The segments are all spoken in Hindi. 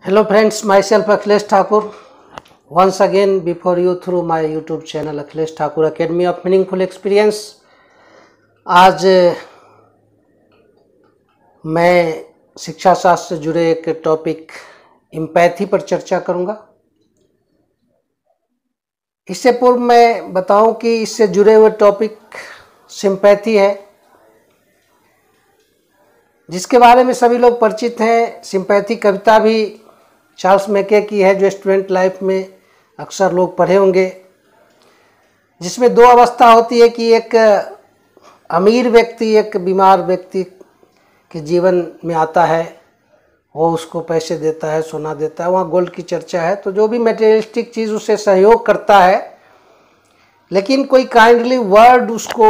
Hello friends, myself Akhilesh Thakur. Once again before you through my YouTube channel Akhilesh Thakur Academy of Meaningful Experience. आज मैं शिक्षा शास्त्र से जुड़े एक टॉपिक एम्पैथी पर चर्चा करूंगा। इससे पूर्व मैं बताऊं कि इससे जुड़े हुए टॉपिक सिंपैथी है, जिसके बारे में सभी लोग परिचित हैं। सिंपैथी कविता भी चार्ल्स मैके की है, जो स्टूडेंट लाइफ में अक्सर लोग पढ़े होंगे, जिसमें दो अवस्था होती है कि एक अमीर व्यक्ति एक बीमार व्यक्ति के जीवन में आता है, वो उसको पैसे देता है, सोना देता है, वहाँ गोल्ड की चर्चा है। तो जो भी मटेरियलिस्टिक चीज़ उससे सहयोग करता है, लेकिन कोई काइंडली वर्ड उसको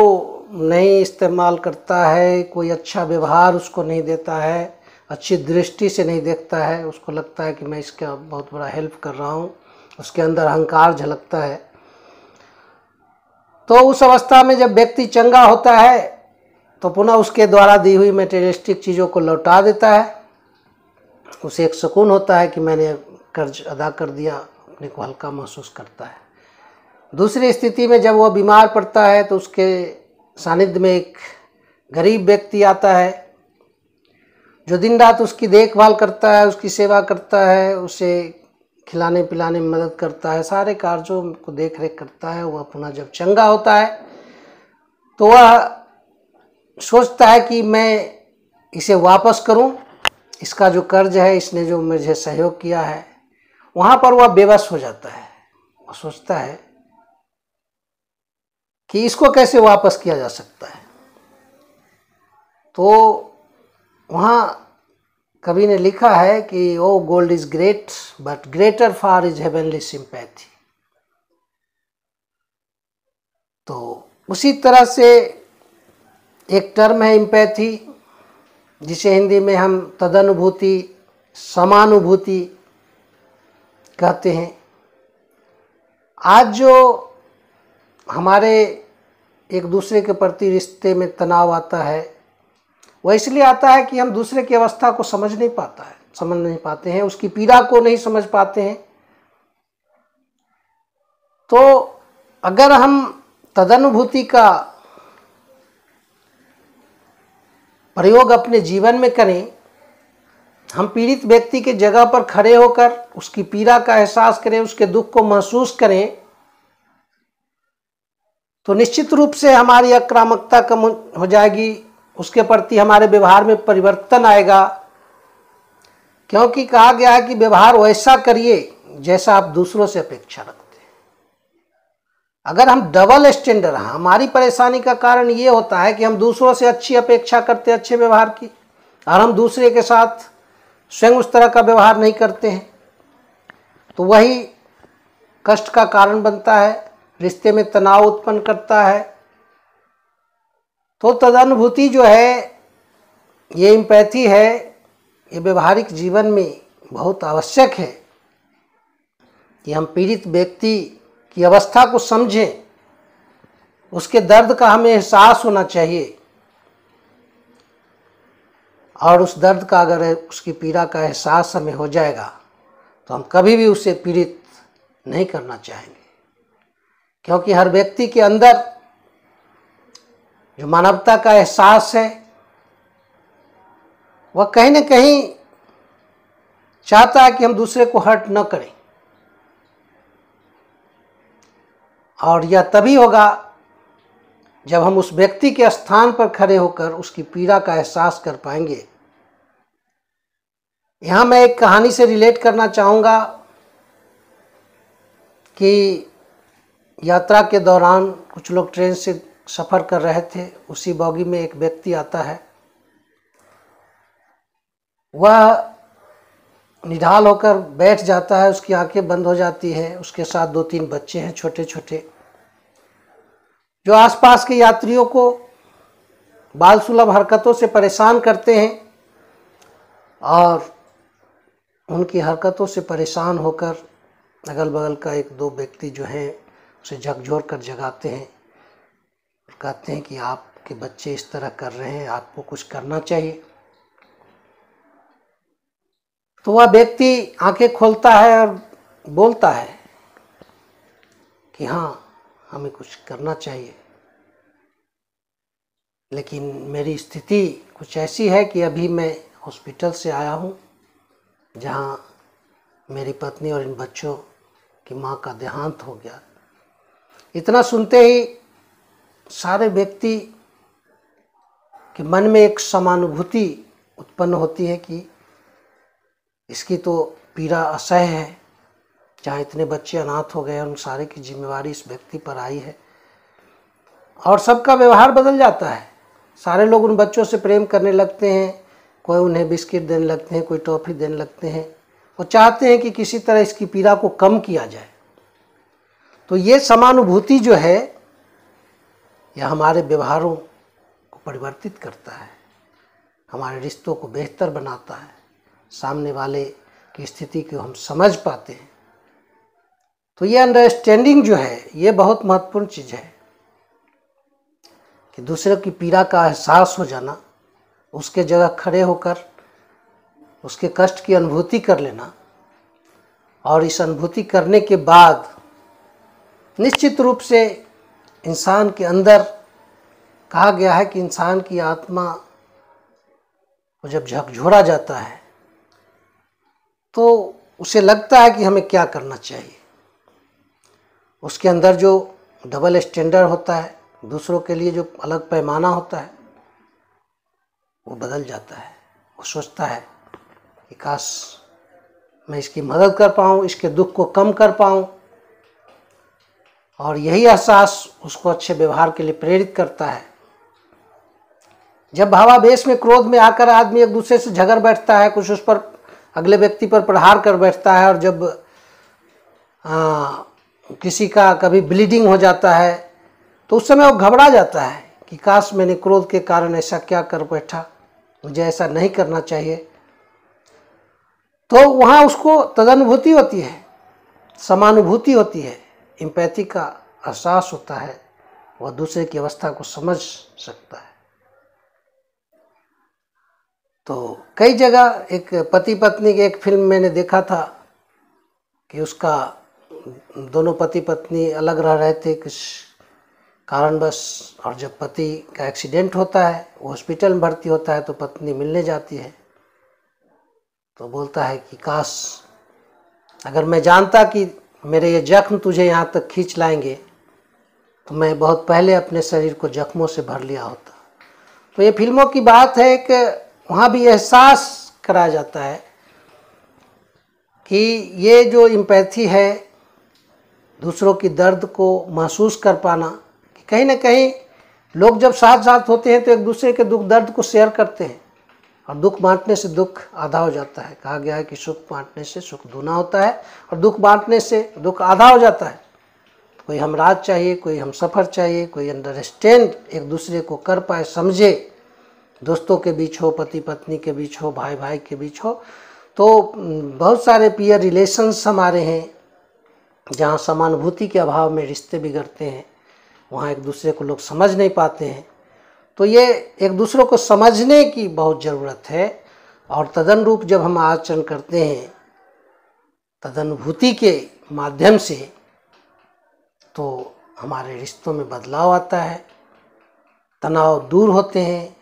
नहीं इस्तेमाल करता है, कोई अच्छा व्यवहार उसको नहीं देता है, अच्छी दृष्टि से नहीं देखता है, उसको लगता है कि मैं इसका बहुत बड़ा हेल्प कर रहा हूँ, उसके अंदर अहंकार झलकता है। तो उस अवस्था में जब व्यक्ति चंगा होता है तो पुनः उसके द्वारा दी हुई मटेरियलिस्टिक चीज़ों को लौटा देता है। उसे एक सुकून होता है कि मैंने कर्ज अदा कर दिया, अपने को हल्का महसूस करता है। दूसरी स्थिति में जब वह बीमार पड़ता है तो उसके सानिध्य में एक गरीब व्यक्ति आता है, जो दिन रात उसकी देखभाल करता है, उसकी सेवा करता है, उसे खिलाने पिलाने में मदद करता है, सारे कार्यों को देख रेख करता है। वह पुनः जब चंगा होता है तो वह सोचता है कि मैं इसे वापस करूं, इसका जो कर्ज है, इसने जो मुझे सहयोग किया है। वहाँ पर वह बेबस हो जाता है। वह सोचता है कि इसको कैसे वापस किया जा सकता है। तो वहाँ कवि ने लिखा है कि O gold is great but greater far is heavenly sympathy. तो उसी तरह से एक टर्म है एम्पैथी, जिसे हिंदी में हम तदनुभूति, समानुभूति कहते हैं। आज जो हमारे एक दूसरे के प्रति रिश्ते में तनाव आता है, वह इसलिए आता है कि हम दूसरे की अवस्था को समझ नहीं पाते हैं, उसकी पीड़ा को नहीं समझ पाते हैं। तो अगर हम तदनुभूति का प्रयोग अपने जीवन में करें, हम पीड़ित व्यक्ति के जगह पर खड़े होकर उसकी पीड़ा का एहसास करें, उसके दुख को महसूस करें, तो निश्चित रूप से हमारी आक्रामकता कम हो जाएगी, उसके प्रति हमारे व्यवहार में परिवर्तन आएगा। क्योंकि कहा गया है कि व्यवहार वैसा करिए जैसा आप दूसरों से अपेक्षा रखते हैं। अगर हम डबल स्टैंडर्ड हैं, हमारी परेशानी का कारण ये होता है कि हम दूसरों से अच्छी अपेक्षा करते हैं, अच्छे व्यवहार की, और हम दूसरे के साथ स्वयं उस तरह का व्यवहार नहीं करते हैं। तो वही कष्ट का कारण बनता है, रिश्ते में तनाव उत्पन्न करता है। तो तदनुभूति जो है, ये एम्पैथी है, ये व्यवहारिक जीवन में बहुत आवश्यक है कि हम पीड़ित व्यक्ति की अवस्था को समझें, उसके दर्द का हमें एहसास होना चाहिए, और उस दर्द का अगर उसकी पीड़ा का एहसास हमें हो जाएगा तो हम कभी भी उसे पीड़ित नहीं करना चाहेंगे। क्योंकि हर व्यक्ति के अंदर जो मानवता का एहसास है, वह कहीं न कहीं चाहता है कि हम दूसरे को हर्ट न करें। और यह तभी होगा जब हम उस व्यक्ति के स्थान पर खड़े होकर उसकी पीड़ा का एहसास कर पाएंगे। यहाँ मैं एक कहानी से रिलेट करना चाहूँगा कि यात्रा के दौरान कुछ लोग ट्रेन से सफ़र कर रहे थे। उसी बॉगी में एक व्यक्ति आता है। वह निढाल होकर बैठ जाता है, उसकी आंखें बंद हो जाती है। उसके साथ 2-3 बच्चे हैं छोटे छोटे, जो आसपास के यात्रियों को बाल सुलभ हरकतों से परेशान करते हैं, और उनकी हरकतों से परेशान होकर अगल बगल का 1-2 व्यक्ति जो हैं उसे झकझोर कर जगाते हैं, कहते हैं कि आपके बच्चे इस तरह कर रहे हैं, आपको कुछ करना चाहिए। तो वह व्यक्ति आंखें खोलता है और बोलता है कि हाँ, हमें कुछ करना चाहिए, लेकिन मेरी स्थिति कुछ ऐसी है कि अभी मैं हॉस्पिटल से आया हूँ, जहाँ मेरी पत्नी और इन बच्चों की माँ का देहांत हो गया। इतना सुनते ही सारे व्यक्ति के मन में एक समानुभूति उत्पन्न होती है कि इसकी तो पीड़ा असह्य है, जहाँ इतने बच्चे अनाथ हो गए, उन सारे की जिम्मेवारी इस व्यक्ति पर आई है। और सबका व्यवहार बदल जाता है। सारे लोग उन बच्चों से प्रेम करने लगते हैं, कोई उन्हें बिस्किट देने लगते हैं, कोई टॉफ़ी देने लगते हैं। वो चाहते हैं कि किसी तरह इसकी पीड़ा को कम किया जाए। तो ये समानुभूति जो है, यह हमारे व्यवहारों को परिवर्तित करता है, हमारे रिश्तों को बेहतर बनाता है, सामने वाले की स्थिति को हम समझ पाते हैं। तो ये अंडरस्टैंडिंग जो है, ये बहुत महत्वपूर्ण चीज़ है कि दूसरे की पीड़ा का एहसास हो जाना, उसके जगह खड़े होकर उसके कष्ट की अनुभूति कर लेना, और इस अनुभूति करने के बाद निश्चित रूप से इंसान के अंदर कहा गया है कि इंसान की आत्मा को जब झकझोरा जाता है तो उसे लगता है कि हमें क्या करना चाहिए। उसके अंदर जो डबल स्टैंडर्ड होता है, दूसरों के लिए जो अलग पैमाना होता है, वो बदल जाता है। वो सोचता है कि काश मैं इसकी मदद कर पाऊँ, इसके दुख को कम कर पाऊँ, और यही एहसास उसको अच्छे व्यवहार के लिए प्रेरित करता है। जब भावावेश में, क्रोध में आकर आदमी एक दूसरे से झगड़ बैठता है, कुछ उस पर अगले व्यक्ति पर प्रहार कर बैठता है, और जब किसी का कभी ब्लीडिंग हो जाता है तो उस समय वो घबरा जाता है कि काश मैंने क्रोध के कारण ऐसा क्या कर बैठा, मुझे ऐसा नहीं करना चाहिए। तो वहाँ उसको तदनुभूति होती है, समानुभूति होती है, एम्पैथी का एहसास होता है, वह दूसरे की अवस्था को समझ सकता है। तो कई जगह एक पति पत्नी की एक फिल्म मैंने देखा था कि उसका दोनों पति पत्नी अलग रह रहे थे किस कारणवश, और जब पति का एक्सीडेंट होता है, वो हॉस्पिटल में भर्ती होता है, तो पत्नी मिलने जाती है, तो बोलता है कि काश अगर मैं जानता कि मेरे ये जख्म तुझे यहाँ तक खींच लाएंगे तो मैं बहुत पहले अपने शरीर को जख्मों से भर लिया होता। तो ये फिल्मों की बात है कि वहाँ भी एहसास कराया जाता है कि ये जो एम्पैथी है, दूसरों की दर्द को महसूस कर पाना, कि कहीं ना कहीं लोग जब साथ साथ होते हैं तो एक दूसरे के दुख दर्द को शेयर करते हैं, और दुख बांटने से दुख आधा हो जाता है। कहा गया है कि सुख बांटने से सुख दूना होता है, और दुख बांटने से दुख आधा हो जाता है। कोई हमराज चाहिए, कोई हमसफ़र चाहिए, कोई अंडरस्टैंड एक दूसरे को कर पाए, समझे, दोस्तों के बीच हो, पति पत्नी के बीच हो, भाई भाई के बीच हो। तो बहुत सारे पीयर रिलेशंस हमारे हैं जहाँ समानुभूति के अभाव में रिश्ते बिगड़ते हैं, वहाँ एक दूसरे को लोग समझ नहीं पाते हैं। तो ये एक दूसरे को समझने की बहुत ज़रूरत है, और तदनुरूप जब हम आचरण करते हैं तदनुभूति के माध्यम से, तो हमारे रिश्तों में बदलाव आता है, तनाव दूर होते हैं,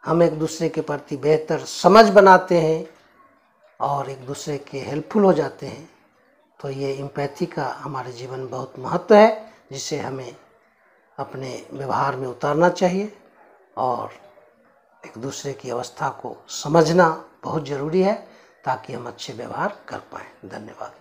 हम एक दूसरे के प्रति बेहतर समझ बनाते हैं, और एक दूसरे के हेल्पफुल हो जाते हैं। तो ये एम्पैथी का हमारे जीवन में बहुत महत्व है, जिसे हमें अपने व्यवहार में उतारना चाहिए, और एक दूसरे की अवस्था को समझना बहुत ज़रूरी है, ताकि हम अच्छे व्यवहार कर पाएँ। धन्यवाद।